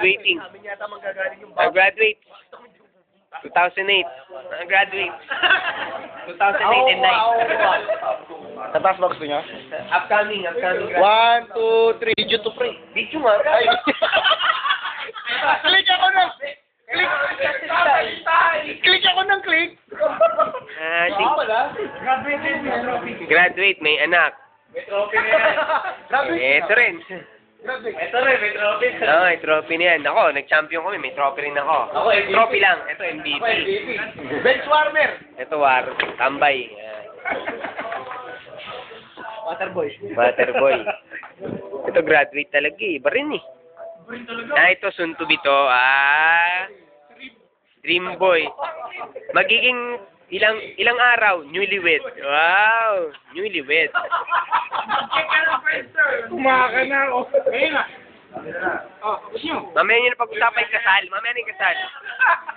graduating. Nag-graduate. 2008. Nag-graduate. 2008 and 9. Tataas ba gusto niya? Upcoming. 1, 2, 3, video to pre. Video nga. Ay. Click ako ng... Click ako ng click. Graduate, may anak. May trophy na yan. Ito rin. Ito rin, may trophy. Oo, may trophy na yan. Ako, nag-champion kami, may trophy rin ako. Ako, MVP. Trophy lang. Ito, MVP. Ako, MVP. Bench warmer. Ito, war. Tambay. Waterboy. Waterboy. Ito, graduate talaga eh. Iba rin eh. Ito, soon to be to. Dream boy. Magiging ilang araw, newlywed. Wow! Newlywed. Kumaka na ako. Ngayon na. Mamaya nyo na pag-usapan yung kasal. Mamaya na yung kasal.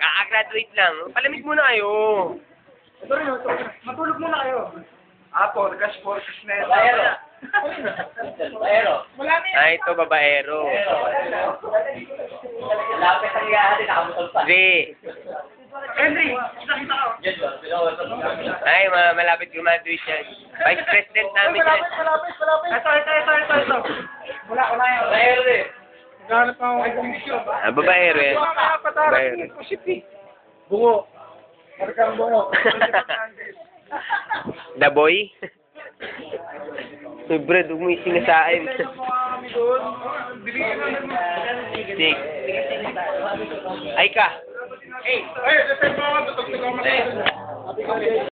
Kaka-graduate lang. Palamig muna kayo. Matulog muna kayo. Porkas na yun. Baero. Ito, babaero. Lapit ang iyahan din, nakamutol pa. Henry, nakita ko. Ay, malapit graduate yan. Vice President namin yan. Malapit. Ito. Wala yan. Baero din. Naghanap ako kay komisyon. Babaero yan. Babaero. Bungo. Markang bungo. The boy? Uy, Brad, huwag mo ising sa akin. Sig. Ay ka. Ay, defend mo ako. Tutugtog ako.